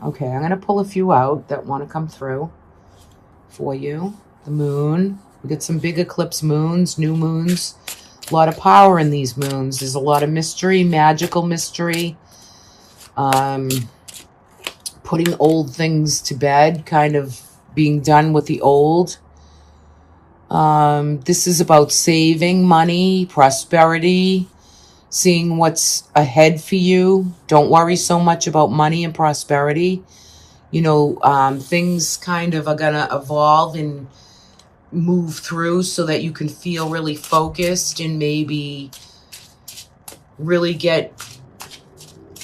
Okay, I'm going to pull a few out that want to come through for you. The moon. We get some big eclipse moons, new moons. A lot of power in these moons. There's a lot of mystery, magical mystery. Putting old things to bed, kind of being done with the old. This is about saving money, prosperity, seeing what's ahead for you. Don't worry so much about money and prosperity. You know, things kind of are going to evolve and move through so that you can feel really focused and maybe really get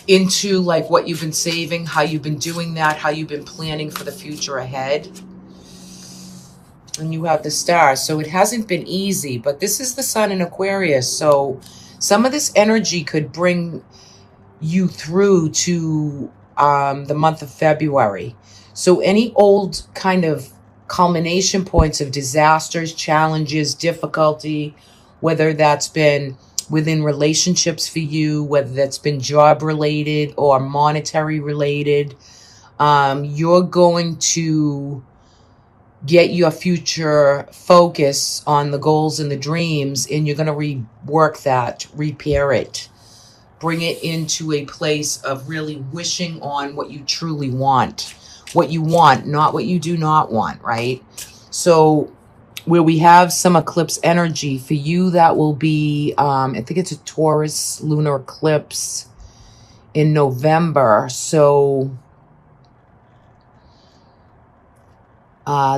into like what you've been saving, how you've been doing that, how you've been planning for the future ahead. And you have the star. So it hasn't been easy, but this is the sun in Aquarius. So some of this energy could bring you through to the month of February. So any old kind of culmination points of disasters, challenges, difficulty, whether that's been within relationships for you, whether that's been job related or monetary related, you're going to get your future focus on the goals and the dreams, and you're going to rework that, repair it, bring it into a place of really wishing on what you truly want, what you want, not what you do not want, right? So where we have some eclipse energy for you, that will be, I think it's a Taurus lunar eclipse in November. So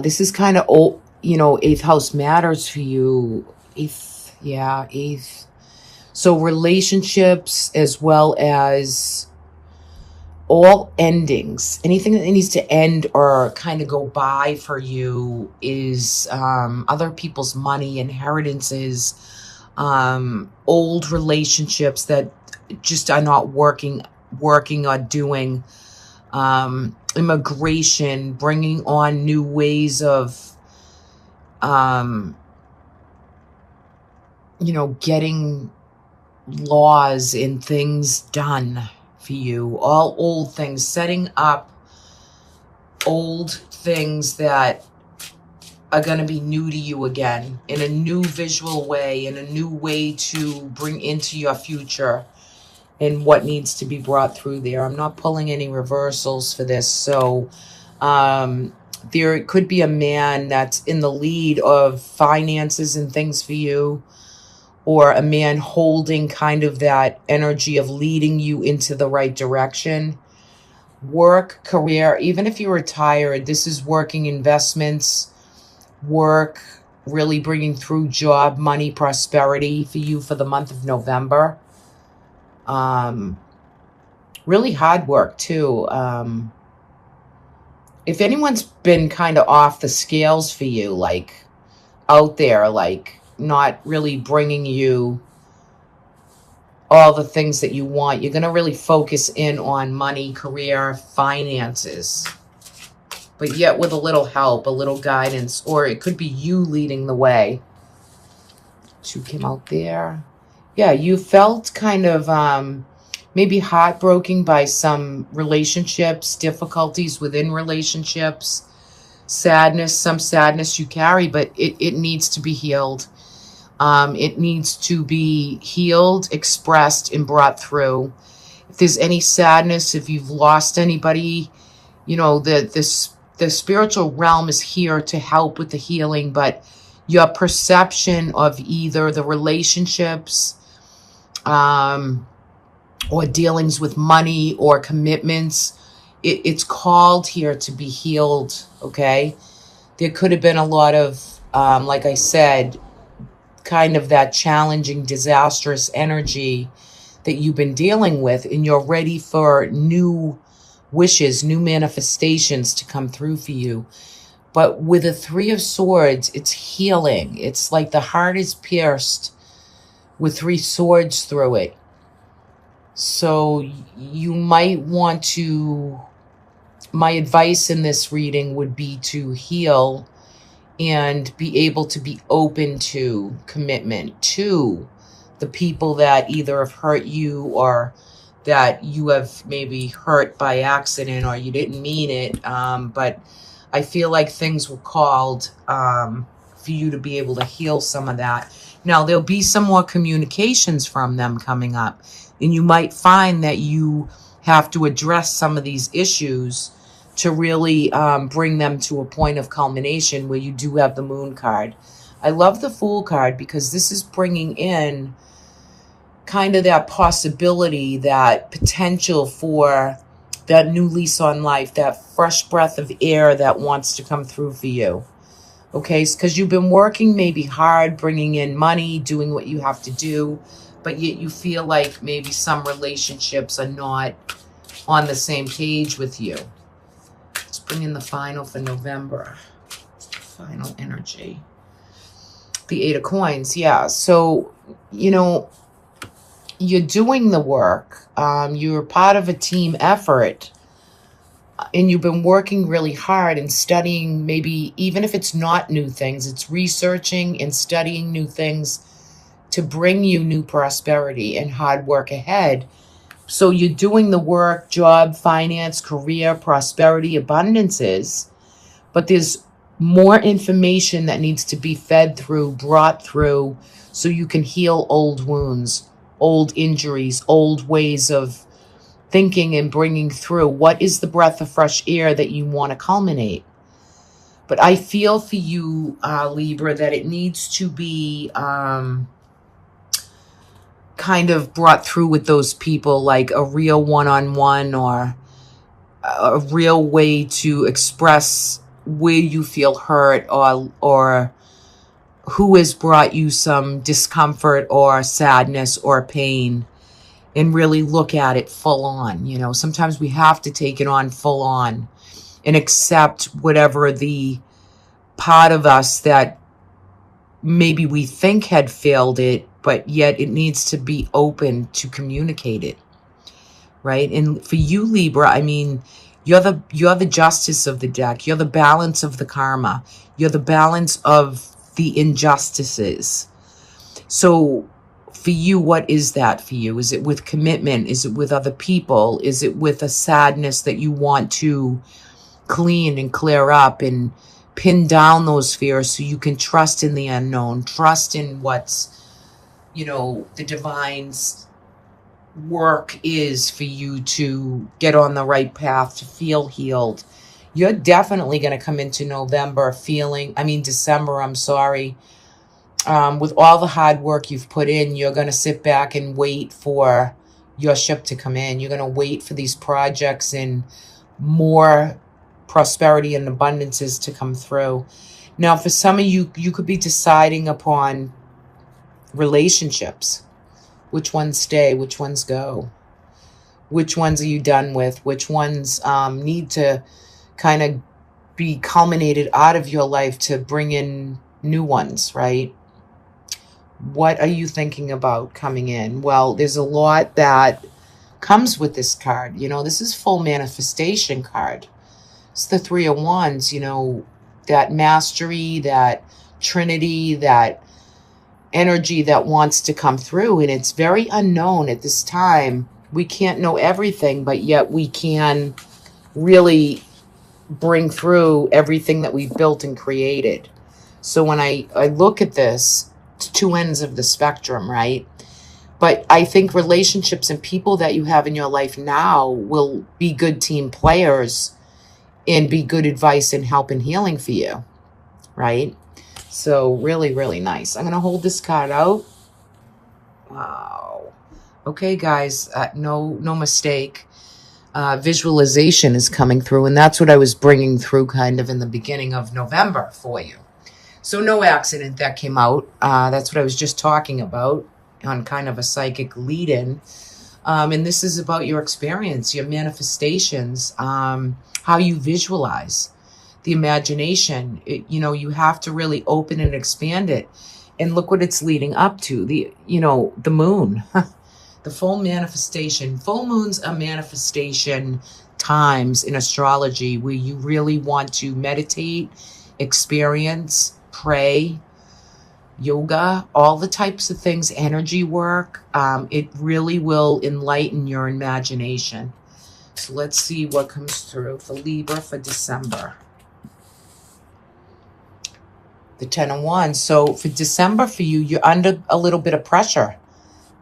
this is kind of old, you know, 8th house matters for you. 8th, yeah, 8th. So relationships as well as all endings, anything that needs to end or kind of go by for you is other people's money, inheritances, old relationships that just are not working or doing, immigration, bringing on new ways of, you know, getting laws and things done for you, all old things, setting up old things that are going to be new to you again in a new visual way, in a new way to bring into your future and what needs to be brought through there. I'm not pulling any reversals for this. So there could be a man that's in the lead of finances and things for you, or a man holding kind of that energy of leading you into the right direction. Work, career, even if you're retired, this is working investments, work, really bringing through job, money, prosperity for you for the month of November. Really hard work too. If anyone's been kind of off the scales for you, like out there, like not really bringing you all the things that you want, you're going to really focus in on money, career, finances, but yet with a little help, a little guidance, or it could be you leading the way. 2 came out there. Yeah, you felt kind of maybe heartbroken by some relationships, difficulties within relationships, sadness, some sadness you carry, but it needs to be healed. It needs to be healed, expressed, and brought through. If there's any sadness, if you've lost anybody, you know, the spiritual realm is here to help with the healing, but your perception of either the relationships, or dealings with money or commitments, it's called here to be healed, okay? There could have been a lot of, like I said, kind of that challenging, disastrous energy that you've been dealing with, and you're ready for new wishes, new manifestations to come through for you. But with the 3 of Swords, it's healing. It's like the heart is pierced with 3 swords through it. So you might want to, my advice in this reading would be to heal and be able to be open to commitment to the people that either have hurt you or that you have maybe hurt by accident or you didn't mean it. But I feel like things were called for you to be able to heal some of that. Now, there'll be some more communications from them coming up, and you might find that you have to address some of these issues to really bring them to a point of culmination where you do have the Moon card. I love the Fool card because this is bringing in kind of that possibility, that potential for that new lease on life, that fresh breath of air that wants to come through for you. Okay, because you've been working maybe hard, bringing in money, doing what you have to do, but yet you feel like maybe some relationships are not on the same page with you. Let's bring in the final for November. Final energy. The Eight of Coins, yeah. So, you know, you're doing the work. You're part of a team effort. And you've been working really hard and studying, maybe even if it's not new things, it's researching and studying new things to bring you new prosperity and hard work ahead. So you're doing the work, job, finance, career, prosperity, abundances, but there's more information that needs to be fed through, brought through, so you can heal old wounds, old injuries, old ways of thinking and bringing through. What is the breath of fresh air that you want to culminate? But I feel for you, Libra, that it needs to be kind of brought through with those people, like a real one-on-one or a real way to express where you feel hurt, or who has brought you some discomfort or sadness or pain, and really look at it full on. You know, sometimes we have to take it on full on and accept whatever the part of us that maybe we think had failed it, but yet it needs to be open to communicate it, right? And for you, Libra, I mean, you're the justice of the deck. You're the balance of the karma. You're the balance of the injustices. So for you, what is that for you? Is it with commitment? Is it with other people? Is it with a sadness that you want to clean and clear up and pin down those fears so you can trust in the unknown, trust in what's, you know, the divine's work is for you to get on the right path, to feel healed. You're definitely going to come into December, I'm sorry. With all the hard work you've put in, you're going to sit back and wait for your ship to come in. You're going to wait for these projects and more prosperity and abundances to come through. Now, for some of you, you could be deciding upon relationships. Which ones stay? Which ones go? Which ones are you done with? Which ones need to kind of be culminated out of your life to bring in new ones, right? What are you thinking about coming in? Well, there's a lot that comes with this card. You know, this is full manifestation card. It's the Three of Wands, you know, that mastery, that trinity, that energy that wants to come through. And it's very unknown at this time. We can't know everything, but yet we can really bring through everything that we've built and created. So when I look at this, it's two ends of the spectrum, right? But I think relationships and people that you have in your life now will be good team players and be good advice and help and healing for you, right? So really, really nice. I'm going to hold this card out. Wow. Okay, guys, no mistake. Visualization is coming through, and that's what I was bringing through kind of in the beginning of November for you. So no accident that came out. That's what I was just talking about on kind of a psychic lead-in. And this is about your experience, your manifestations, how you visualize. The imagination, you know, you have to really open and expand it. And look what it's leading up to, the moon, the full manifestation. Full moons are manifestation times in astrology where you really want to meditate, experience, pray, yoga, all the types of things, energy work. It really will enlighten your imagination. So let's see what comes through for Libra for December. The 10 of Wands. So for December for you, you're under a little bit of pressure,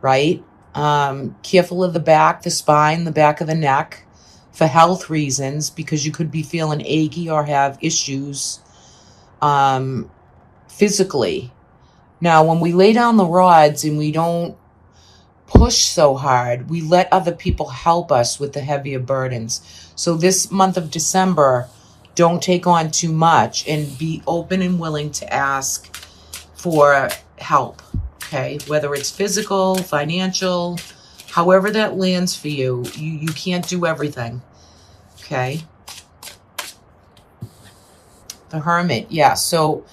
right? Careful of the back, the spine, the back of the neck for health reasons, because you could be feeling achy or have issues physically. Now, when we lay down the rods and we don't push so hard, we let other people help us with the heavier burdens. So this month of December, don't take on too much and be open and willing to ask for help, okay? Whether it's physical, financial, however that lands for you, you can't do everything, okay? The Hermit, yeah, so,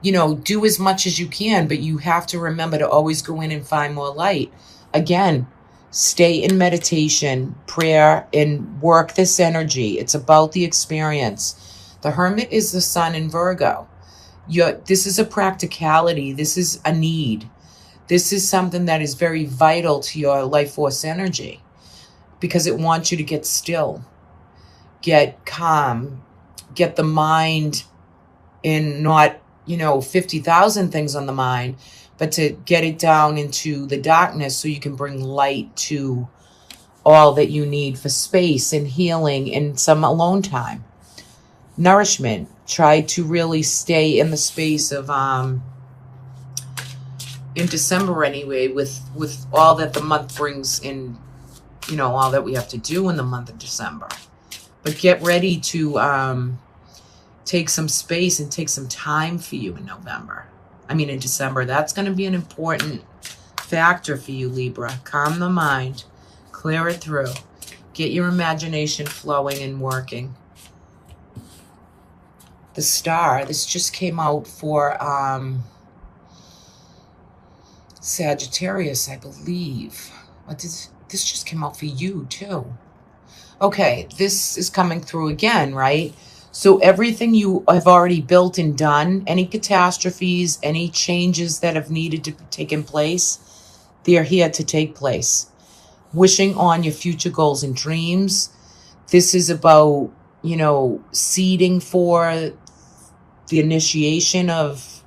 you know, do as much as you can, but you have to remember to always go in and find more light. Again, stay in meditation, prayer, and work this energy. It's about the experience. The Hermit is the sun in Virgo. This is a practicality. This is a need. This is something that is very vital to your life force energy, because it wants you to get still, get calm, get the mind in not, 50,000 things on the mind, but to get it down into the darkness so you can bring light to all that you need for space and healing and some alone time. Nourishment. Try to really stay in the space of, in December anyway, with all that the month brings in, all that we have to do in the month of December. But get ready to take some space and take some time for you in December. That's going to be an important factor for you, Libra. Calm the mind, clear it through, get your imagination flowing and working. The Star, this just came out for Sagittarius, I believe. This just came out for you too. Okay, this is coming through again, right? So everything you have already built and done, any catastrophes, any changes that have needed to take in place, they are here to take place. Wishing on your future goals and dreams. This is about, seeding for the initiation of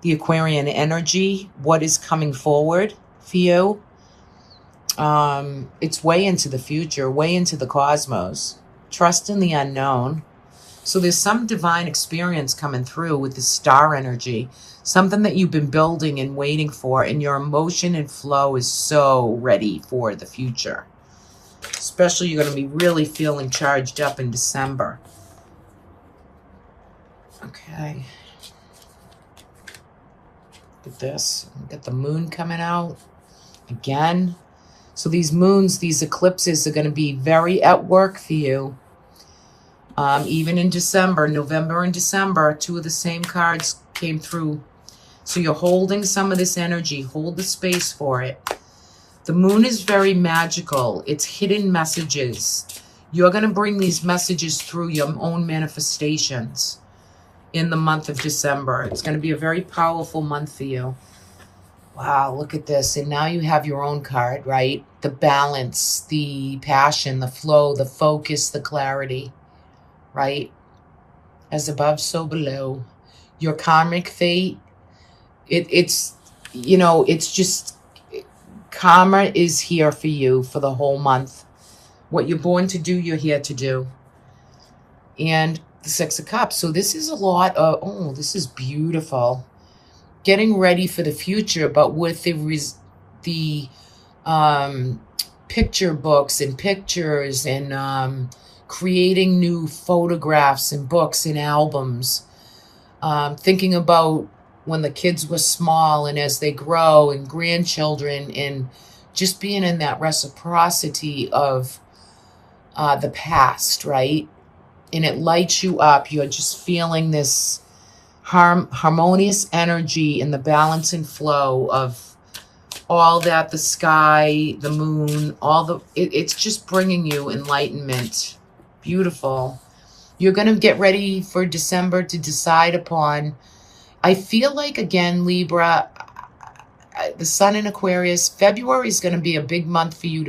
the Aquarian energy, what is coming forward for you. It's way into the future, way into the cosmos. Trust in the unknown. So there's some divine experience coming through with the star energy, something that you've been building and waiting for, and your emotion and flow is so ready for the future. Especially you're going to be really feeling charged up in December. Okay. Look at this. Got the moon coming out again. So these moons, these eclipses are going to be very at work for you. Even in December, November and December, two of the same cards came through. So you're holding some of this energy. Hold the space for it. The moon is very magical. It's hidden messages. You're going to bring these messages through your own manifestations in the month of December. It's going to be a very powerful month for you. Wow, look at this. And now you have your own card, right? The balance, the passion, the flow, the focus, the clarity, right? As above, so below. Your karmic fate, it's just, karma is here for you for the whole month. What you're born to do, you're here to do. And the Six of Cups. So this is a lot of, this is beautiful. Getting ready for the future, but with the picture books and pictures and creating new photographs and books and albums. Thinking about when the kids were small and as they grow and grandchildren, and just being in that reciprocity of the past, right? And it lights you up. You're just feeling this harmonious energy and the balance and flow of all that, the sky, the moon, it's just bringing you enlightenment. Beautiful. You're going to get ready for December to decide upon, I feel like, again, Libra, the sun in Aquarius, February is going to be a big month for you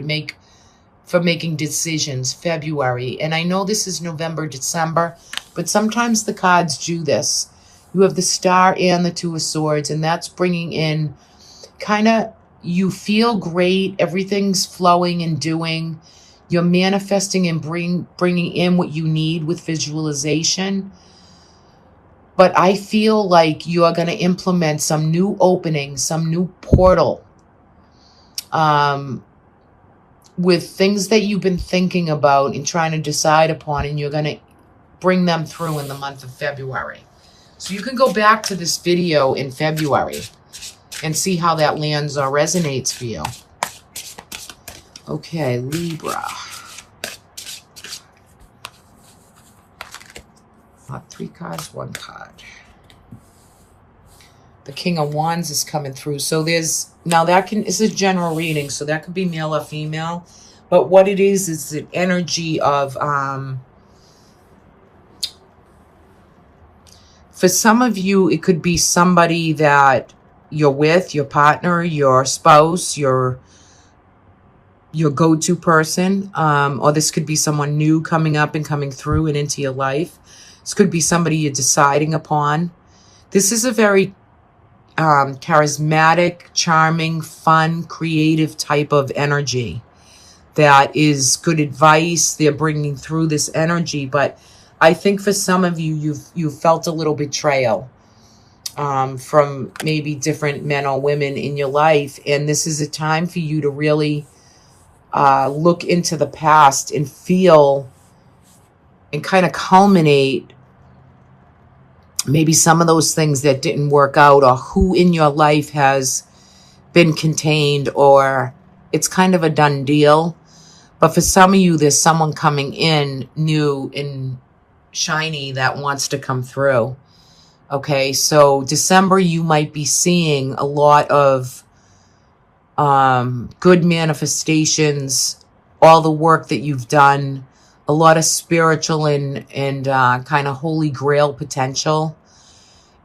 for making decisions, February. And I know this is November, December, but sometimes the cards do this. You have the Star and the Two of Swords, and that's bringing in kind of, you feel great, everything's flowing and doing. You're manifesting and bringing in what you need with visualization. But I feel like you are going to implement some new opening, some new portal with things that you've been thinking about and trying to decide upon, and you're going to bring them through in the month of February. So you can go back to this video in February and see how that lands or resonates for you. Okay, Libra. Not 3 cards, 1 card. The King of Wands is coming through. So there's, now that it's a general reading, so that could be male or female. But what it is an energy of, for some of you, it could be somebody that you're with, your partner, your spouse, your go-to person, or this could be someone new coming up and coming through and into your life. This could be somebody you're deciding upon. This is a very charismatic, charming, fun, creative type of energy that is good advice. They're bringing through this energy, but I think for some of you, you've felt a little betrayal from maybe different men or women in your life, and this is a time for you to really look into the past and feel and kind of culminate maybe some of those things that didn't work out, or who in your life has been contained, or it's kind of a done deal. But for some of you, there's someone coming in new and shiny that wants to come through. Okay, so December, you might be seeing a lot of good manifestations, all the work that you've done, a lot of spiritual and kind of holy grail potential,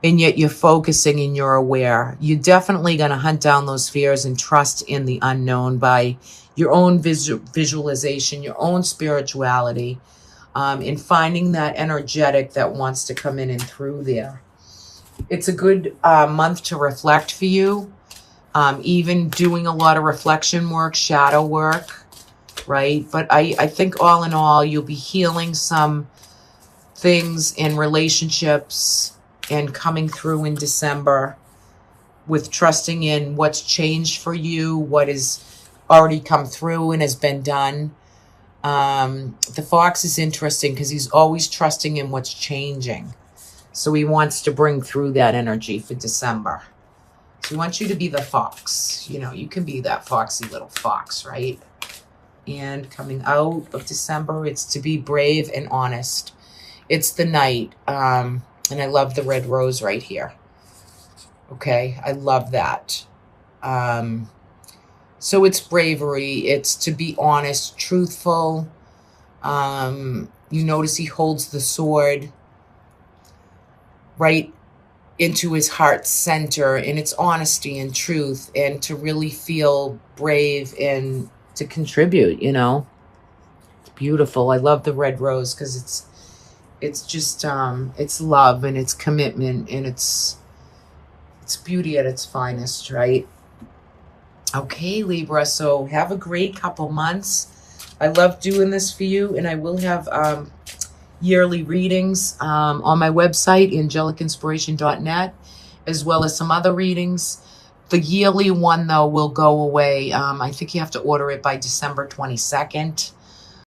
and yet you're focusing and you're aware. You're definitely going to hunt down those fears and trust in the unknown by your own visualization, your own spirituality, and finding that energetic that wants to come in and through there. It's a good month to reflect for you, even doing a lot of reflection work, shadow work, right? But I think all in all, you'll be healing some things in relationships and coming through in December with trusting in what's changed for you, what has already come through and has been done. The fox is interesting because he's always trusting in what's changing. So he wants to bring through that energy for December. So he wants you to be the fox. You know, you can be that foxy little fox, right? And coming out of December, it's to be brave and honest. It's the Knight. And I love the red rose right here. Okay, I love that. So it's bravery. It's to be honest, truthful. You notice he holds the sword right into his heart's center, and it's honesty and truth, and to really feel brave and to contribute, you know. It's beautiful. I love the red rose because it's just it's love and it's commitment and it's beauty at its finest, right? Okay, Libra, so have a great couple months. I love doing this for you, and I will have yearly readings on my website, angelicinspiration.net, as well as some other readings. The yearly one, though, will go away. I think you have to order it by December 22nd.